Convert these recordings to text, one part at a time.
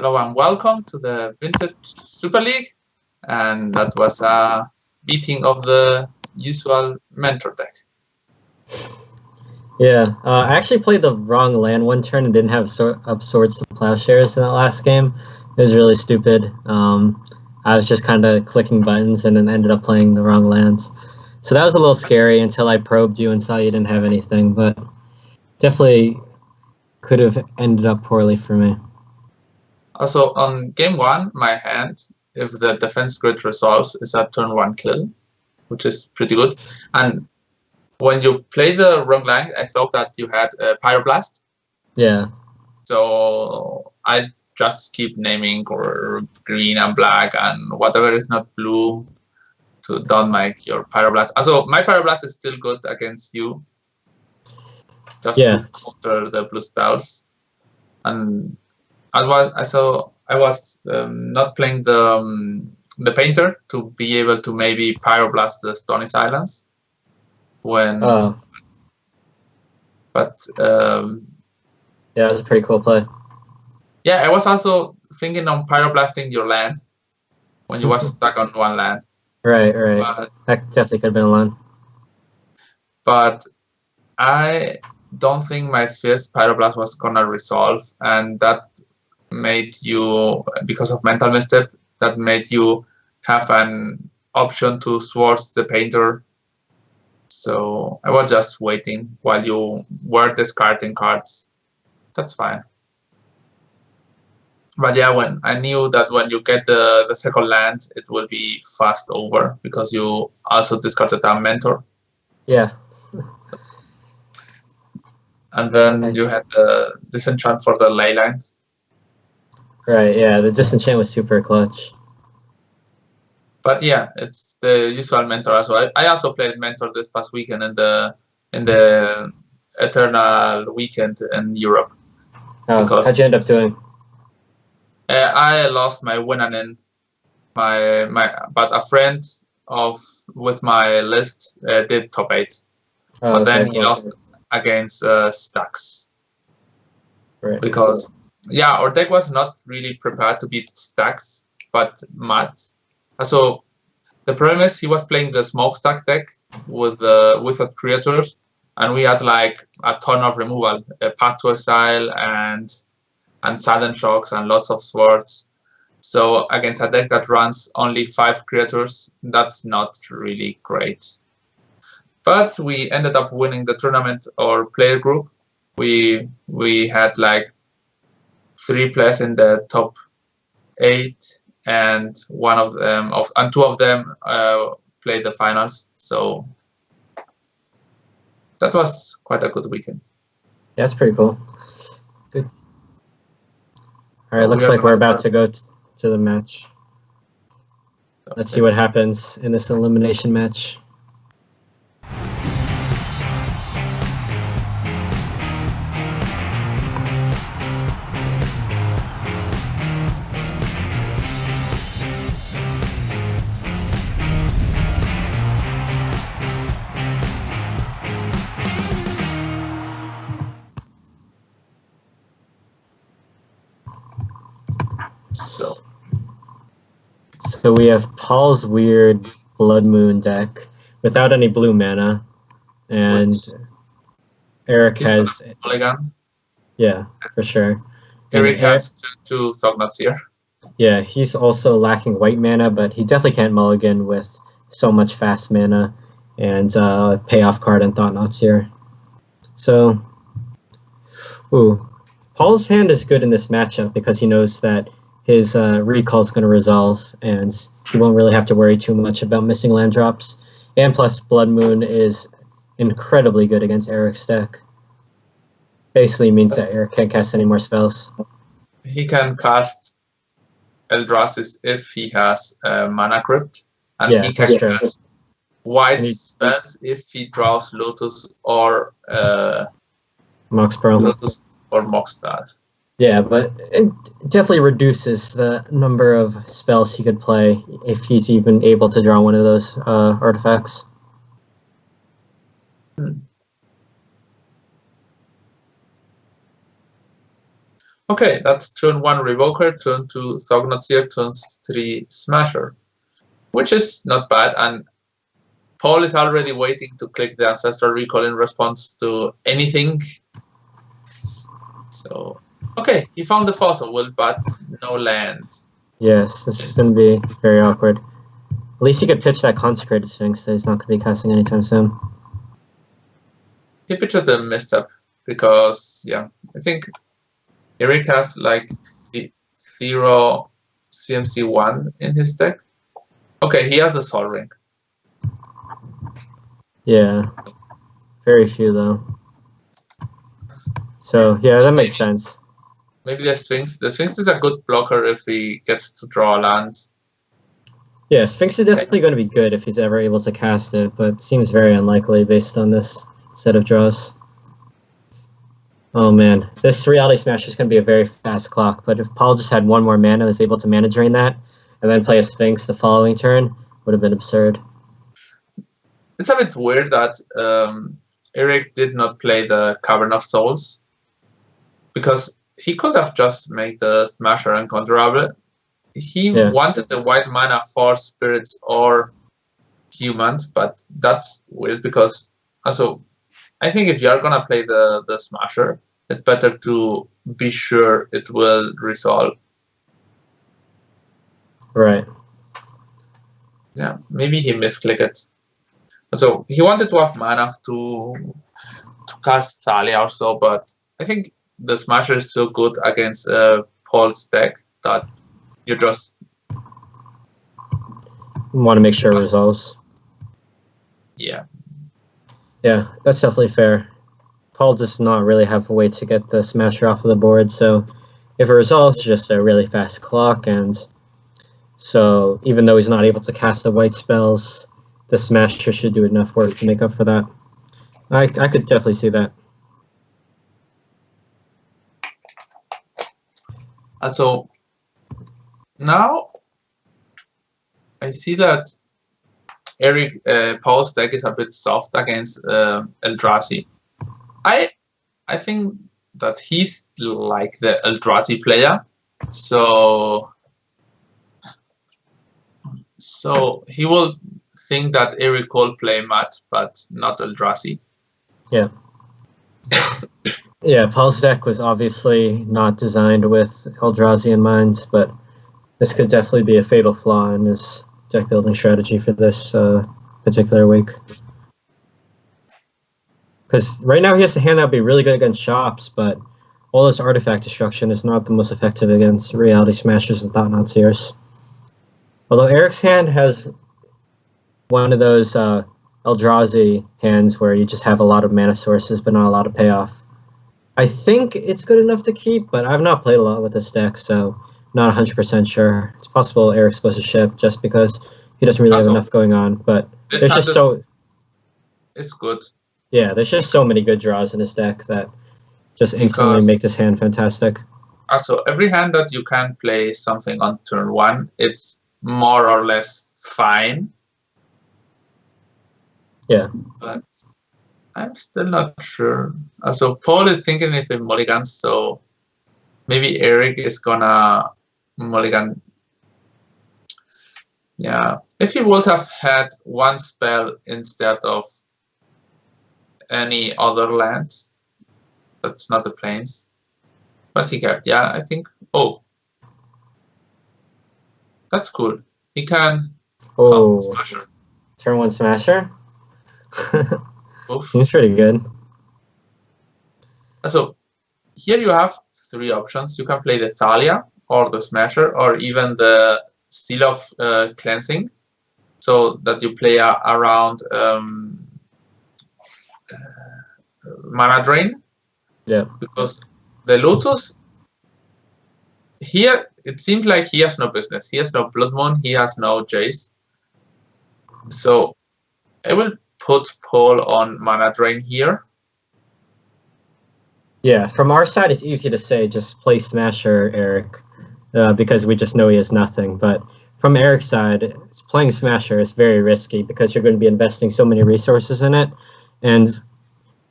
Hello and welcome to the Vintage Super League, and that was a beating of the usual mentor deck. Yeah, I actually played the wrong land one turn and didn't have up Swords to Plowshares in that last game. It was really stupid. I was just kind of clicking buttons and then ended up playing the wrong lands. So that was a little scary until I probed you and saw you didn't have anything, but definitely could have ended up poorly for me. Also, on game one, my hand, if the defense grid resolves, is a turn one kill, which is pretty good. And when you play the wrong line, I thought that you had a Pyroblast. Yeah. So I just keep naming or green and black and whatever is not blue to don't make your Pyroblast. Also, my Pyroblast is still good against you. Just to counter the blue spells. And I was not playing the painter to be able to maybe Pyroblast the Stony Silence. But yeah, it was a pretty cool play. Yeah, I was also thinking on Pyroblasting your land when you was stuck on one land. Right. That definitely could have been a line. But I don't think my first Pyroblast was gonna resolve, and that made you, because of mental misstep, that made you have an option to Swords the Painter. So I was just waiting while you were discarding cards. That's fine. But yeah, when I knew that when you get the second land, it will be fast over because you also discarded a mentor. Yeah. And then you had the disenchant for the ley line. Right, yeah, the disenchant was super clutch. But yeah, it's the usual mentor as well. I also played mentor this past weekend in the Eternal weekend in Europe. Oh, how'd you end up doing? I lost my win and in but a friend with my list did top 8. Oh, but then he lost against Stacks. Right. Because our deck was not really prepared to beat Stacks, but Matt. So the problem is he was playing the Smokestack deck with creatures, and we had like a ton of removal, Path to Exile and Sudden Shocks and lots of swords. So against a deck that runs only 5 creatures, that's not really great. But we ended up winning the tournament or player group. We had like 3 players in the top 8, and two of them played the finals. So that was quite a good weekend. Yeah, that's pretty cool. Good. All right, looks like we're about to go to the match. Let's see what happens in this elimination match. So we have Paul's weird Blood Moon deck without any blue mana, and Eric has Mulligan. Yeah, for sure. Eric has 2 Thoughtnuts here. Yeah, he's also lacking white mana, but he definitely can't mulligan with so much fast mana and payoff card and Thoughtnuts here. So, Paul's hand is good in this matchup because he knows that his recall is going to resolve, and he won't really have to worry too much about missing land drops. And plus, Blood Moon is incredibly good against Eric's deck. Basically means that Eric can't cast any more spells. He can cast Eldrassis if he has Mana Crypt, and he can cast white spells if he draws Lotus or Moxpearl. Lotus or Moxpearl. Yeah, but it definitely reduces the number of spells he could play if he's even able to draw one of those artifacts. Okay, that's turn 1 Revoker, turn 2 Thognotzir, turn 3 Smasher, which is not bad. And Paul is already waiting to click the Ancestral Recall in response to anything. So, okay, he found the fossil will, but no land. Yes, this is going to be very awkward. At least he could pitch that Consecrated Sphinx that he's not going to be casting anytime soon. He pitched the Misstep because, yeah, I think Eric has like 0 CMC1 in his deck. Okay, he has the Sol Ring. Yeah, very few though. So yeah, that makes sense. Maybe the Sphinx. The Sphinx is a good blocker if he gets to draw lands. Yeah, Sphinx is definitely going to be good if he's ever able to cast it, but it seems very unlikely based on this set of draws. Oh man, this Reality Smash is going to be a very fast clock, but if Paul just had one more mana and was able to mana drain that, and then play a Sphinx the following turn, would have been absurd. It's a bit weird that Eric did not play the Cavern of Souls, because he could have just made the Smasher uncontrollable. He wanted the white mana for spirits or humans, but that's weird because also I think if you're gonna play the Smasher, it's better to be sure it will resolve. Right. Yeah, maybe he misclicked it. So he wanted to have mana to cast Thalia or so, but I think the Smasher is so good against Paul's deck that you just want to make sure it resolves. Yeah. Yeah, that's definitely fair. Paul does not really have a way to get the Smasher off of the board, so if it resolves, it's just a really fast clock, and so even though he's not able to cast the white spells, the Smasher should do enough work to make up for that. I could definitely see that. And so now I see that Eric Paul's deck is a bit soft against Eldrazi. I think that he's like the Eldrazi player, so he will think that Eric will play Matt, but not Eldrazi. Yeah. Yeah, Paul's deck was obviously not designed with Eldrazi in mind, but this could definitely be a fatal flaw in his deck building strategy for this particular week. Because right now he has a hand that would be really good against shops, but all this artifact destruction is not the most effective against Reality Smashers and Thought-Knotsirs. Although Eric's hand has one of those Eldrazi hands where you just have a lot of mana sources but not a lot of payoff. I think it's good enough to keep, but I've not played a lot with this deck, so not 100% sure. It's possible Eric's supposed to ship just because he doesn't really have enough going on, but there's just so... It's good. Yeah, there's just so many good draws in this deck that just instantly make this hand fantastic. Also, every hand that you can play something on turn 1, it's more or less fine. Yeah. But I'm still not sure. So Paul is thinking if he mulligans, so maybe Eric is gonna mulligan. Yeah. If he would have had one spell instead of any other lands, that's not the plains. But he kept, yeah, I think. Oh. That's cool. He can Smasher. Turn 1 Smasher? Seems pretty good. So here you have 3 options. You can play the Thalia or the Smasher or even the Seal of Cleansing, so that you play around mana drain. Yeah. Because the Lotus here, it seems like he has no business. He has no Blood Moon. He has no Jace. So I will put Paul on mana drain here. Yeah, from our side, it's easy to say just play Smasher, Eric, because we just know he has nothing. But from Eric's side, playing Smasher is very risky because you're going to be investing so many resources in it. And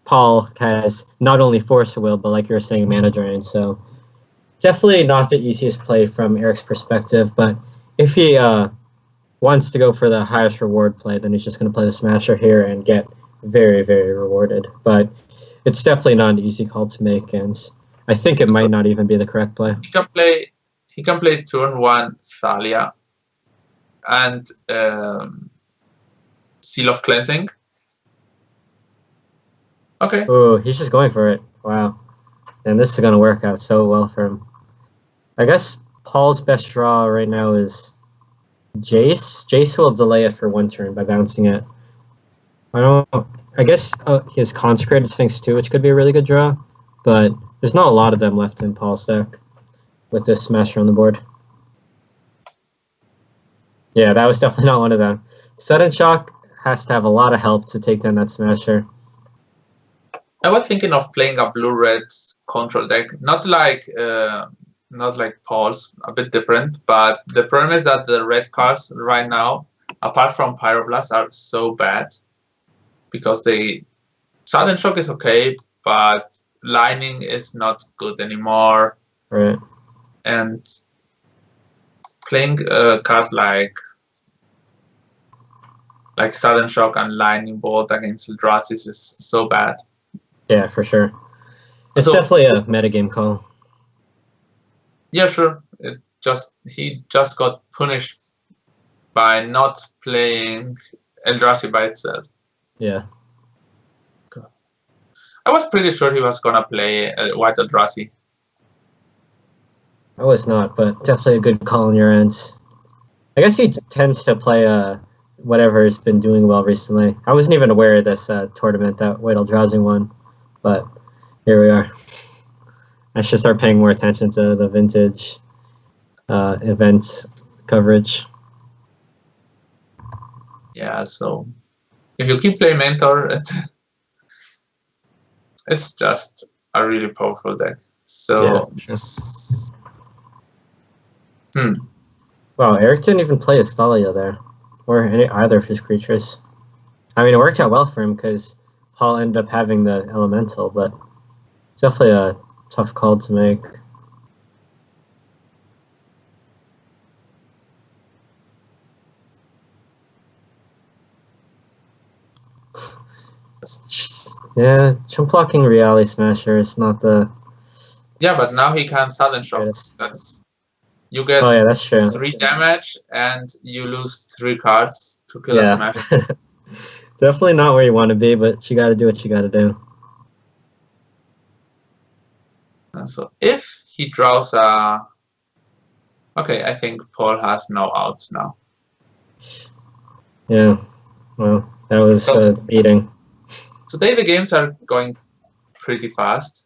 Paul has not only Force of Will, but like you were saying, mana drain. So definitely not the easiest play from Eric's perspective, but if he wants to go for the highest reward play, then he's just going to play the Smasher here and get very, very rewarded. But it's definitely not an easy call to make, and I think it might not even be the correct play. He can play turn 1 Thalia and Seal of Cleansing. Okay. Oh, he's just going for it. Wow. And this is going to work out so well for him. I guess Paul's best draw right now is Jace. Jace will delay it for 1 turn by bouncing it. I guess he has Consecrated Sphinx too, which could be a really good draw, but there's not a lot of them left in Paul's deck with this Smasher on the board. Yeah, that was definitely not one of them. Sudden Shock has to have a lot of health to take down that Smasher. I was thinking of playing a blue-red control deck, not like Paul's, a bit different, but the problem is that the red cards right now, apart from Pyroblast, are so bad because Sudden Shock is okay, but Lightning is not good anymore. Right. And playing cards like Sudden Shock and Lightning Bolt against Eldrazi is so bad. Yeah, for sure. It's definitely a metagame call. Yeah, sure. He just got punished by not playing Eldrazi by itself. Yeah. I was pretty sure he was gonna play White Eldrazi. I was not, but definitely a good call on your end. I guess he tends to play whatever has been doing well recently. I wasn't even aware of this tournament that White Eldrazi won, but here we are. I should start paying more attention to the vintage events coverage. Yeah, so if you keep playing Mentor, it's just a really powerful deck. So, yeah, sure. Wow, Eric didn't even play his Thalia there, or either of his creatures. I mean, it worked out well for him because Paul ended up having the Elemental, but it's definitely a tough call to make. Yeah, chump blocking Reality Smasher is not the... Yeah, but now he can Sudden Shock. You get that's true. 3 damage and you lose 3 cards to kill a Smasher. Definitely not where you want to be, but you got to do what you got to do. And so if he draws a... Okay, I think Paul has no outs now. Yeah, well, that was a beating. Today the games are going pretty fast.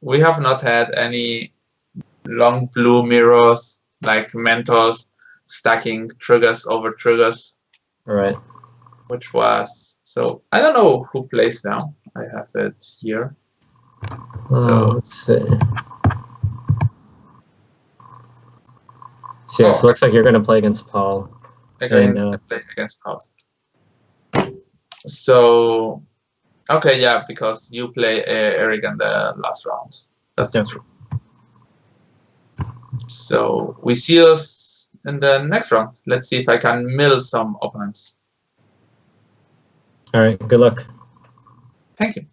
We have not had any long blue mirrors, like Mentors stacking triggers over triggers. Right. Which was... So, I don't know who plays now. I have it here. Let's see. So, it looks like you're going to play against Paul. I'm going to play against Paul. So, okay, yeah, because you play Eric in the last round. That's true. So, we see us in the next round. Let's see if I can mill some opponents. All right, good luck. Thank you.